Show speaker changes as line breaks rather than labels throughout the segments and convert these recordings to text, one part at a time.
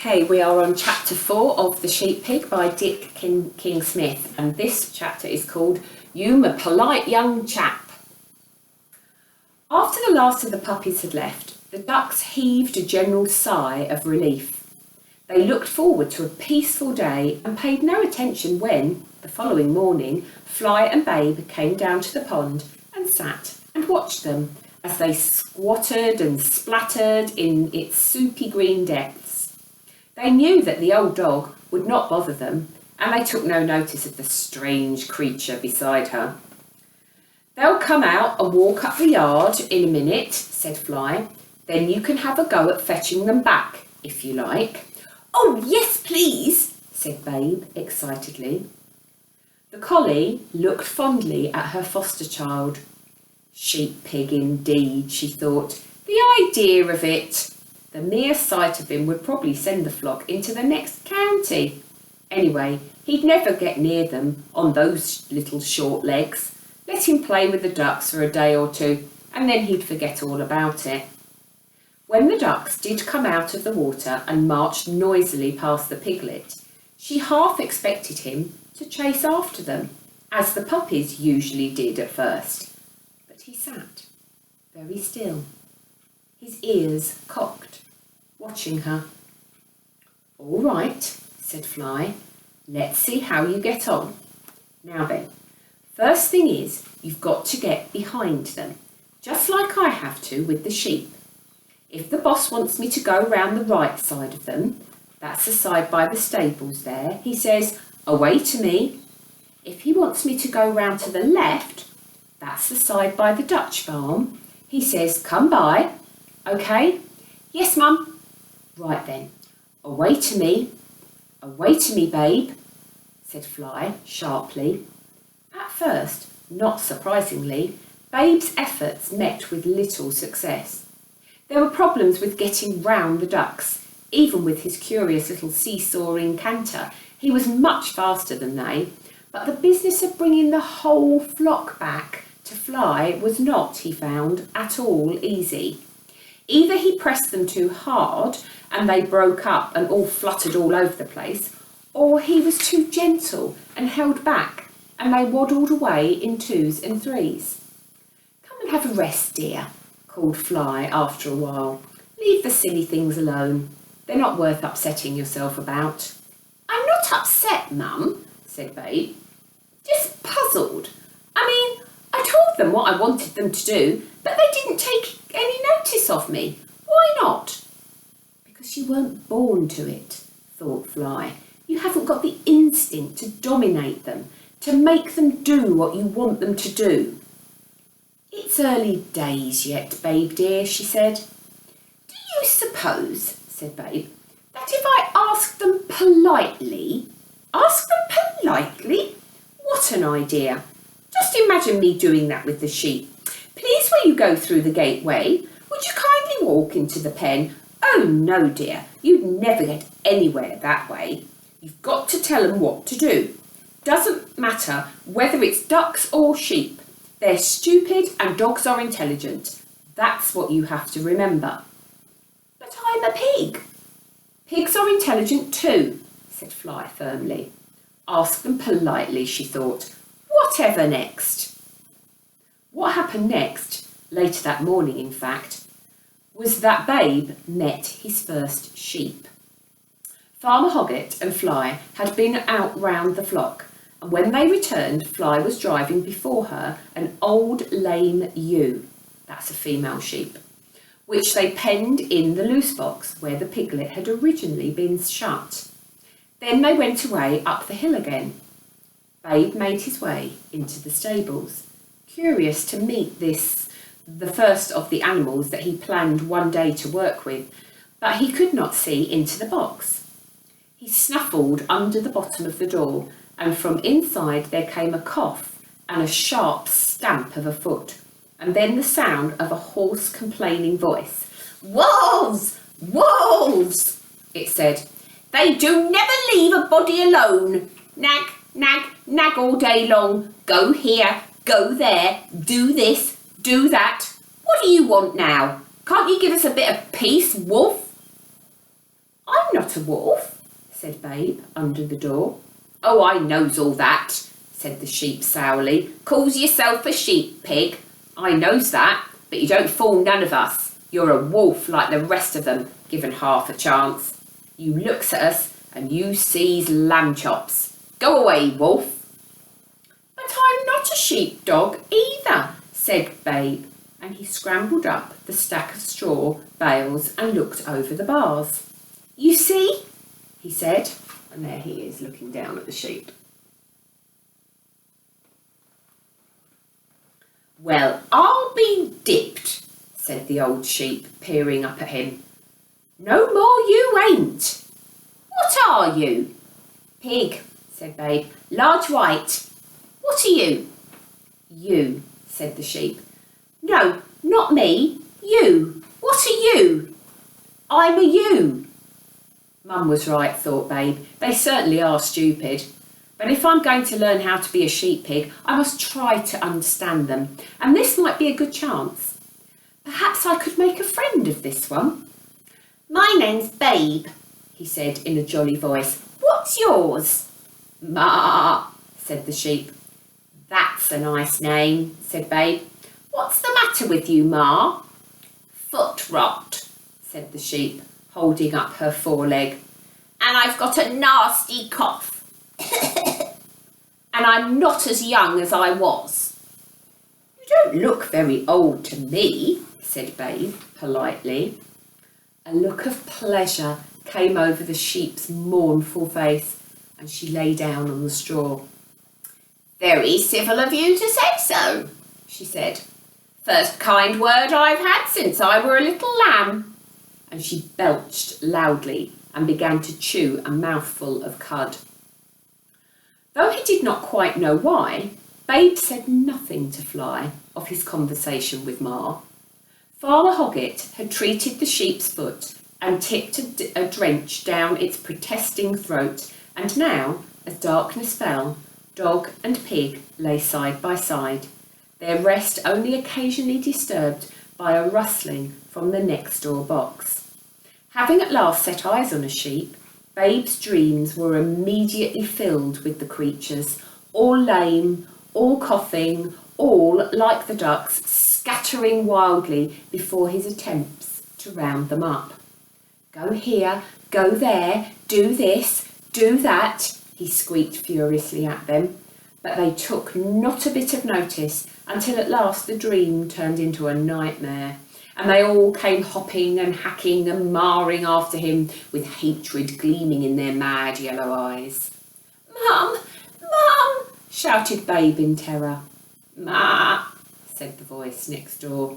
Okay, we are on chapter 4 of The Sheep Pig by Dick King-Smith, and this chapter is called You Me Polite Young Chap. After the last of the puppies had left, the ducks heaved a general sigh of relief. They looked forward to a peaceful day and paid no attention when, the following morning, Fly and Babe came down to the pond and sat and watched them as they squatted and splattered in its soupy green depths. They knew that the old dog would not bother them, and they took no notice of the strange creature beside her. "They'll come out and walk up the yard in a minute," said Fly. "Then you can have a go at fetching them back, if you like." "Oh, yes, please," said Babe excitedly. The collie looked fondly at her foster child. Sheep pig indeed, she thought. The idea of it! The mere sight of him would probably send the flock into the next county. Anyway, he'd never get near them on those little short legs. Let him play with the ducks for a day or two, and then he'd forget all about it. When the ducks did come out of the water and marched noisily past the piglet, she half expected him to chase after them, as the puppies usually did at first. But he sat very still, his ears cocked, watching her. "All right," said Fly. "Let's see how you get on. Now then, first thing is you've got to get behind them, just like I have to with the sheep. If the boss wants me to go round the right side of them, that's the side by the stables there, he says, 'Away to me.' If he wants me to go round to the left, that's the side by the Dutch farm, he says, 'Come by.' Okay?" "Yes, Mum." "Right then, away to me, Babe," said Fly sharply. At first, not surprisingly, Babe's efforts met with little success. There were problems with getting round the ducks. Even with his curious little seesawing canter, he was much faster than they, but the business of bringing the whole flock back to Fly was not, he found, at all easy. Either he pressed them too hard and they broke up and all fluttered all over the place, or he was too gentle and held back and they waddled away in twos and threes. "Come and have a rest, dear," called Fly after a while. "Leave the silly things alone. They're not worth upsetting yourself about." "I'm not upset, Mum," said Babe. "Just puzzled. I mean, I told them what I wanted them to do, but they didn't take any notice of me. Why not?" "Because you weren't born to it," thought Fly. "You haven't got the instinct to dominate them, to make them do what you want them to do." "It's early days yet, Babe dear," she said. "Do you suppose," said Babe, "that if I asked them politely—" "Ask them politely? What an idea! Just imagine me doing that with the sheep. 'Please, will you go through the gateway? Would you kindly walk into the pen?' Oh no, dear, you'd never get anywhere that way. You've got to tell them what to do. Doesn't matter whether it's ducks or sheep. They're stupid and dogs are intelligent. That's what you have to remember." "But I'm a pig." "Pigs are intelligent too," said Fly firmly. Ask them politely, she thought. Whatever next? What happened next, later that morning in fact, was that Babe met his first sheep. Farmer Hoggett and Fly had been out round the flock, and when they returned, Fly was driving before her an old lame ewe, that's a female sheep, which they penned in the loose box where the piglet had originally been shut. Then they went away up the hill again. Babe made his way into the stables, curious to meet the first of the animals that he planned one day to work with, but he could not see into the box. He snuffled under the bottom of the door, and from inside there came a cough and a sharp stamp of a foot, and then the sound of a hoarse, complaining voice. "Wolves! Wolves!" it said. "They do never leave a body alone. Nag, nag, nag all day long. Go here, go there, do this, do that. What do you want now? Can't you give us a bit of peace, wolf?" "I'm not not a wolf, said Babe under the door. Oh, I knows all that, said the sheep sourly. Calls yourself a sheep pig. I knows that, but you don't fool none of us. You're a wolf like the rest of them, given half a chance. You looks at us and you sees lamb chops. Go away, wolf. But I'm not a sheepdog either, said Babe, and he scrambled up the stack of straw bales and looked over the bars. You see, he said, and there he is looking down at the sheep. Well, I'll be dipped, said the old sheep, peering up at him. No more you ain't. What are you? Pig, said Babe. Large white. What are you? You, said the sheep. No, not me. You. What are you? I'm a ewe. Mum was right, thought Babe. They certainly are stupid. But if I'm going to learn how to be a sheep pig, I must try to understand them. And this might be a good chance. Perhaps I could make a friend of this one. My name's Babe, he said in a jolly voice. What's yours? Ma, said the sheep. That's a nice name, said Babe. What's the matter with you, Ma? Foot rot, said the sheep, holding up her foreleg. And I've got a nasty cough. And I'm not as young as I was. You don't look very old to me, said Babe politely. A look of pleasure came over the sheep's mournful face, and she lay down on the straw. Very civil of you to say so, she said. First kind word I've had since I were a little lamb. And she belched loudly and began to chew a mouthful of cud. Though he did not quite know why, Babe said nothing to Fly of his conversation with Ma. Farmer Hoggett had treated the sheep's foot and tipped a drench down its protesting throat, and now, as darkness fell, dog and pig lay side by side, their rest only occasionally disturbed by a rustling from the next door box. Having at last set eyes on a sheep, Babe's dreams were immediately filled with the creatures, all lame, all coughing, all, like the ducks, scattering wildly before his attempts to round them up. Go here, go there, do this, do that, he squeaked furiously at them, but they took not a bit of notice until at last the dream turned into a nightmare, and they all came hopping and hacking and marring after him with hatred gleaming in their mad yellow eyes. Mum! Mum! Shouted Babe in terror. Ma! Said the voice next door.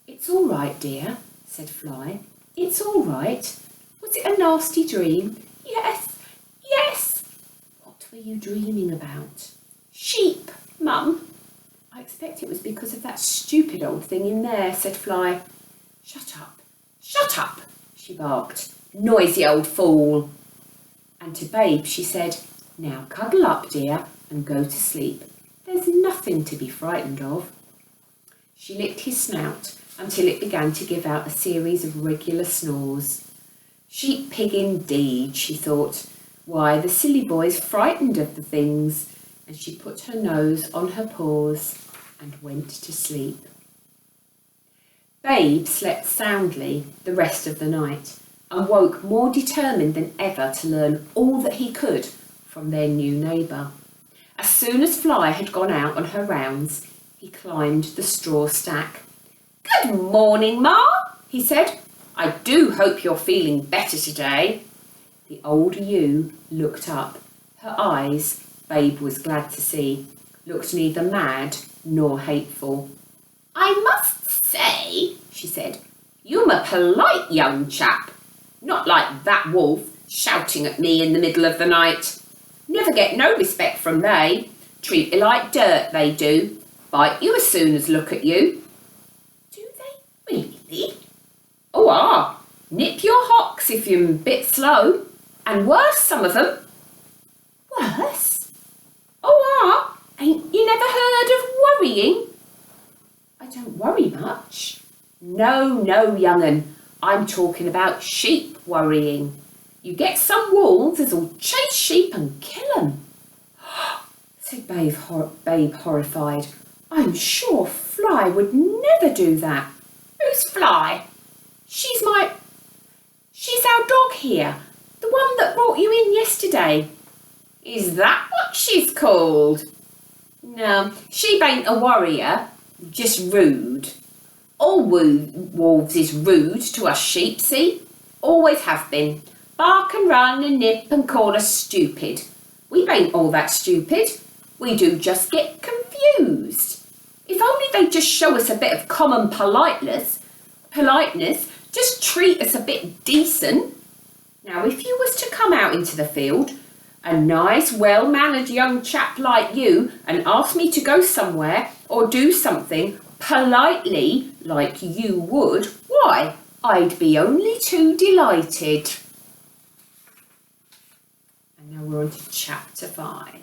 It's all right, dear, said Fly. It's all right. Was it a nasty dream? Yes, yes. What were you dreaming about? Sheep, Mum. I expect it was because of that stupid old thing in there, said Fly. Shut up, she barked. Noisy old fool. And to Babe she said, now cuddle up, dear, and go to sleep. There's nothing to be frightened of. She licked his snout until it began to give out a series of regular snores. Sheep pig indeed, she thought. Why, the silly boy's frightened of the things. And she put her nose on her paws and went to sleep. Babe slept soundly the rest of the night and woke more determined than ever to learn all that he could from their new neighbour. As soon as Fly had gone out on her rounds, he climbed the straw stack. Good morning, Ma, he said. I do hope you're feeling better today. The old ewe looked up. Her eyes, Babe was glad to see, looked neither mad nor hateful. I must say, she said, you're a polite young chap. Not like that wolf shouting at me in the middle of the night. Never get no respect from they. Treat you like dirt, they do. Bite you as soon as look at you. Do they really? Oh, nip your hocks if you're a bit slow. And worse, some of them. Worse? Oh, ain't you never heard of worrying? I don't worry much. No, young'un. I'm talking about sheep worrying. You get some wolves as'll chase sheep and kill 'em. Said Babe horrified. I'm sure Fly would never do that. Who's Fly? She's our dog here, the one that brought you in yesterday. Is that what she's called? No, she ain't a warrior, just rude. All wolves is rude to us sheep, see? Always have been. Bark and run and nip and call us stupid. We ain't all that stupid. We do just get confused. If only they'd just show us a bit of common politeness, just treat us a bit decent. Now, if you was to come out into the field, a nice, well-mannered young chap like you, and ask me to go somewhere or do something politely like you would, why, I'd be only too delighted. And now we're on to chapter 5.